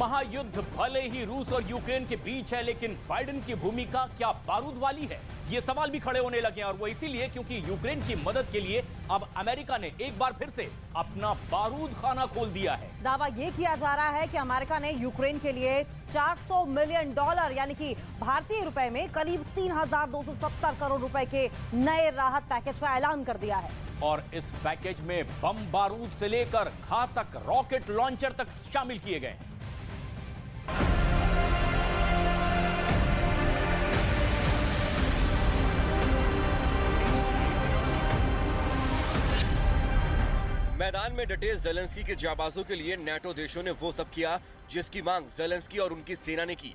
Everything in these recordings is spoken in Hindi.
महायुद्ध भले ही रूस और यूक्रेन के बीच है, लेकिन बाइडेन की भूमिका क्या बारूद वाली है? ये सवाल भी खड़े होने लगे हैं, और वो इसीलिए क्योंकि यूक्रेन की मदद के लिए अब अमेरिका ने एक बार फिर से अपना बारूद खाना खोल दिया है। दावा ये किया जा रहा है कि अमेरिका ने यूक्रेन के लिए $400 मिलियन यानी कि भारतीय रुपए में करीब 3,270 करोड़ रुपए के नए राहत पैकेज का ऐलान कर दिया है। और इस पैकेज में बम बारूद से लेकर घातक रॉकेट लॉन्चर तक शामिल किए गए हैं। मैदान में डटे ज़ेलेंस्की के जाबाजों के लिए नेटो देशों ने वो सब किया जिसकी मांग ज़ेलेंस्की और उनकी सेना ने की।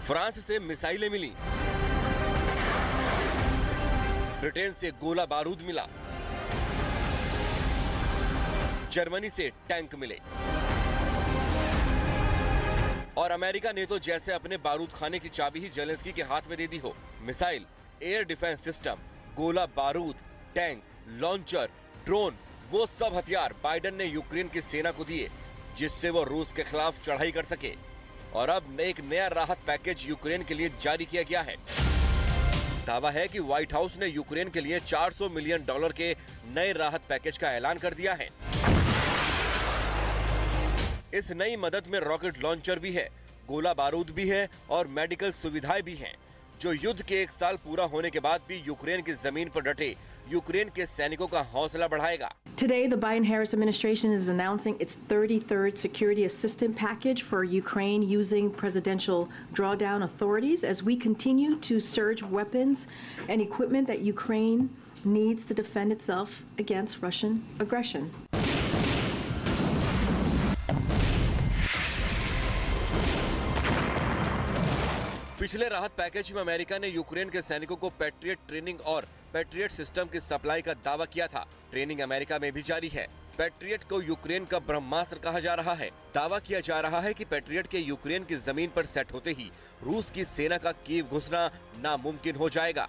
फ्रांस से मिसाइलें मिली, ब्रिटेन से गोला बारूद मिला, जर्मनी से टैंक मिले, और अमेरिका ने तो जैसे अपने बारूद खाने की चाबी ही ज़ेलेंस्की के हाथ में दे दी हो। मिसाइल, एयर डिफेंस सिस्टम, गोला बारूद, टैंक, लॉन्चर, ड्रोन, वो सब हथियार बाइडेन ने यूक्रेन की सेना को दिए जिससे वो रूस के खिलाफ चढ़ाई कर सके। और अब एक नया राहत पैकेज यूक्रेन के लिए जारी किया गया है। दावा है कि व्हाइट हाउस ने यूक्रेन के लिए $400 मिलियन के नए राहत पैकेज का ऐलान कर दिया है। इस नई मदद में रॉकेट लॉन्चर भी है, गोला बारूद भी है और मेडिकल सुविधाएं भी हैं, जो युद्ध के 1 साल पूरा होने के बाद भी यूक्रेन की जमीन पर डटे यूक्रेन के सैनिकों का हौसला बढ़ाएगा। Today, the Biden-Harris administration is announcing its 33rd security assistance package for Ukraine using presidential drawdown authorities as we continue to surge weapons and equipment that Ukraine needs to defend itself against Russian aggression. पिछले राहत पैकेज में अमेरिका ने यूक्रेन के सैनिकों को पैट्रियट ट्रेनिंग और पैट्रियट सिस्टम की सप्लाई का दावा किया था। ट्रेनिंग अमेरिका में भी जारी है। पैट्रियट को यूक्रेन का ब्रह्मास्त्र कहा जा रहा है। दावा किया जा रहा है कि पैट्रियट के यूक्रेन की जमीन पर सेट होते ही रूस की सेना का कीव घुसना नामुमकिन हो जाएगा,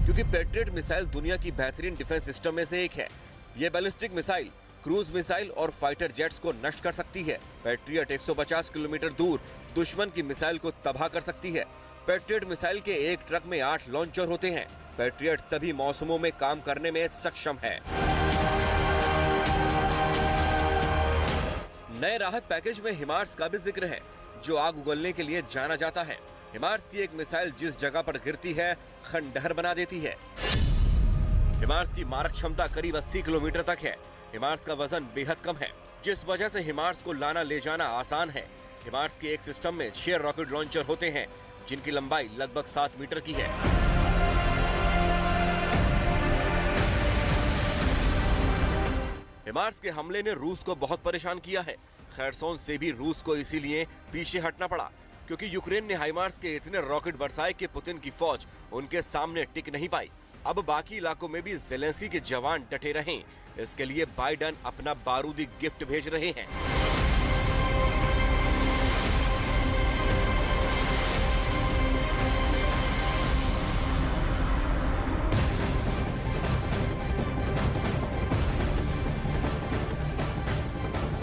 क्योंकि पैट्रियट मिसाइल दुनिया की बेहतरीन डिफेंस सिस्टम में से एक है। ये बैलिस्टिक मिसाइल, क्रूज मिसाइल और फाइटर जेट्स को नष्ट कर सकती है। पैट्रियट 150 किलोमीटर दूर दुश्मन की मिसाइल को तबाह कर सकती है। पैट्रियट मिसाइल के एक ट्रक में 8 लॉन्चर होते हैं। पैट्रियट सभी मौसमों में काम करने में सक्षम है। नए राहत पैकेज में हिमार्स का भी जिक्र है, जो आग उगलने के लिए जाना जाता है। हिमार्स की एक मिसाइल जिस जगह पर गिरती है खंडहर बना देती है। हिमार्स की मारक क्षमता करीब 80 किलोमीटर तक है। हिमार्स का वजन बेहद कम है, जिस वजह से हिमार्स को लाना ले जाना आसान है। हिमार्स के एक सिस्टम में 6 रॉकेट लॉन्चर होते हैं, जिनकी लंबाई लगभग 7 मीटर की है। हिमार्स के हमले ने रूस को बहुत परेशान किया है। खैरसोन से भी रूस को इसीलिए पीछे हटना पड़ा, क्योंकि यूक्रेन ने हाइमार्स के इतने रॉकेट बरसाए कि पुतिन की फौज उनके सामने टिक नहीं पाई। अब बाकी इलाकों में भी ज़ेलेंस्की के जवान डटे रहें, इसके लिए बाइडेन अपना बारूदी गिफ्ट भेज रहे हैं।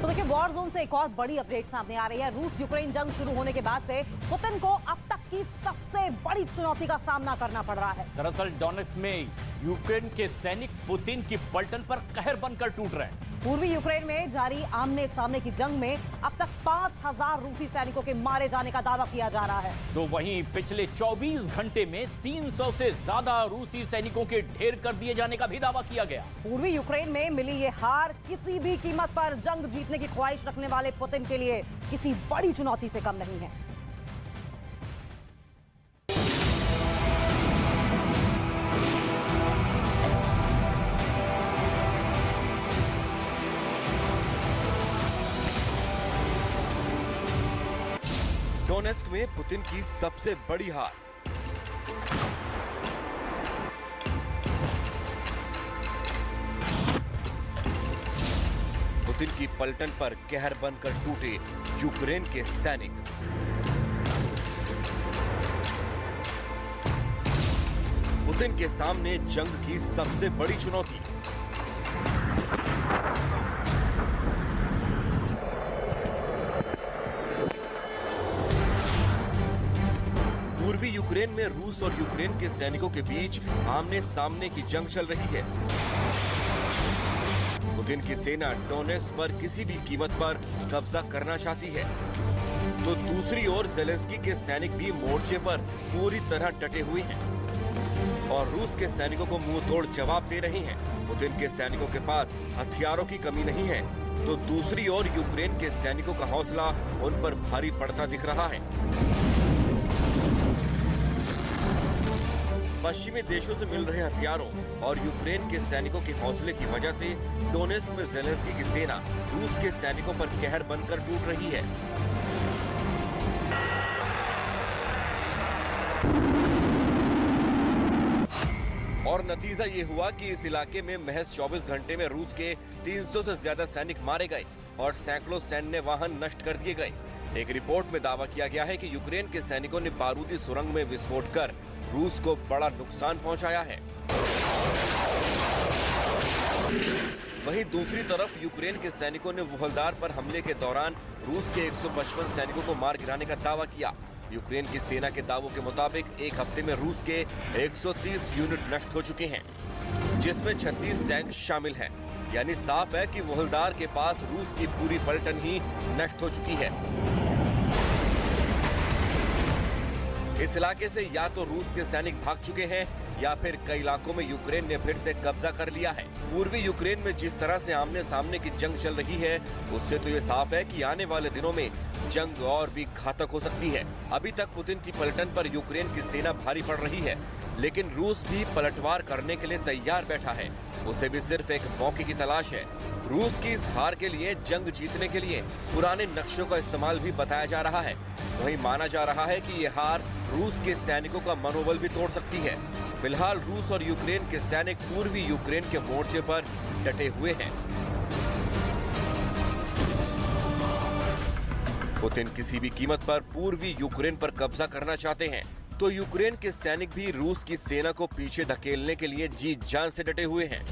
तो देखिए, वॉर जोन से एक और बड़ी अपडेट सामने आ रही है। रूस यूक्रेन जंग शुरू होने के बाद से पुतिन को अब तक की सबसे बड़ी चुनौती का सामना करना पड़ रहा है। दरअसल डोनेट्स्क में यूक्रेन के सैनिक पुतिन की पलटन पर कहर बनकर टूट रहे हैं। पूर्वी यूक्रेन में जारी आमने सामने की जंग में अब तक 5,000 रूसी सैनिकों के मारे जाने का दावा किया जा रहा है। तो वहीं पिछले 24 घंटे में 300 से ज्यादा रूसी सैनिकों के ढेर कर दिए जाने का भी दावा किया गया। पूर्वी यूक्रेन में मिली ये हार किसी भी कीमत पर जंग जीतने की ख्वाहिश रखने वाले पुतिन के लिए किसी बड़ी चुनौती से कम नहीं है। डोनेट्स्क में पुतिन की सबसे बड़ी हार। पुतिन की पलटन पर कहर बनकर टूटे यूक्रेन के सैनिक। पुतिन के सामने जंग की सबसे बड़ी चुनौती। यूक्रेन में रूस और यूक्रेन के सैनिकों के बीच आमने सामने की जंग चल रही है। पुतिन की सेना डोनेट्स्क पर किसी भी कीमत पर कब्जा करना चाहती है, तो दूसरी ओर जेलेंस्की के सैनिक भी मोर्चे पर पूरी तरह डटे हुए हैं और रूस के सैनिकों को मुंह तोड़ जवाब दे रहे हैं। पुतिन के सैनिकों के पास हथियारों की कमी नहीं है, तो दूसरी ओर यूक्रेन के सैनिकों का हौसला उन पर भारी पड़ता दिख रहा है। पश्चिमी देशों से मिल रहे हथियारों और यूक्रेन के सैनिकों के हौसले की वजह से डोनेट्स्क में जेलेंस्की की सेना रूस के सैनिकों पर कहर बनकर टूट रही है। और नतीजा ये हुआ कि इस इलाके में महज 24 घंटे में रूस के 300 से ज्यादा सैनिक मारे गए और सैकड़ों सैन्य वाहन नष्ट कर दिए गए। एक रिपोर्ट में दावा किया गया है कि यूक्रेन के सैनिकों ने बारूदी सुरंग में विस्फोट कर रूस को बड़ा नुकसान पहुंचाया है। वहीं दूसरी तरफ यूक्रेन के सैनिकों ने वुहलदार पर हमले के दौरान रूस के 155 सैनिकों को मार गिराने का दावा किया। यूक्रेन की सेना के दावों के मुताबिक एक हफ्ते में रूस के 130 यूनिट नष्ट हो चुके हैं, जिसमें 36 टैंक शामिल हैं। यानी साफ है कि वुहलदार के पास रूस की पूरी पलटन ही नष्ट हो चुकी है। इस इलाके से या तो रूस के सैनिक भाग चुके हैं या फिर कई इलाकों में यूक्रेन ने फिर से कब्जा कर लिया है। पूर्वी यूक्रेन में जिस तरह से आमने सामने की जंग चल रही है, उससे तो ये साफ है कि आने वाले दिनों में जंग और भी घातक हो सकती है। अभी तक पुतिन की पलटन पर यूक्रेन की सेना भारी पड़ रही है, लेकिन रूस भी पलटवार करने के लिए तैयार बैठा है। उसे भी सिर्फ एक मौके की तलाश है। रूस की इस हार के लिए, जंग जीतने के लिए पुराने नक्शों का इस्तेमाल भी बताया जा रहा है। वहीं माना जा रहा है कि ये हार रूस के सैनिकों का मनोबल भी तोड़ सकती है। फिलहाल रूस और यूक्रेन के सैनिक पूर्वी यूक्रेन के मोर्चे पर डटे हुए हैं। पुतिन किसी भी कीमत पर पूर्वी यूक्रेन पर कब्जा करना चाहते हैं, तो यूक्रेन के सैनिक भी रूस की सेना को पीछे धकेलने के लिए जी जान से डटे हुए हैं।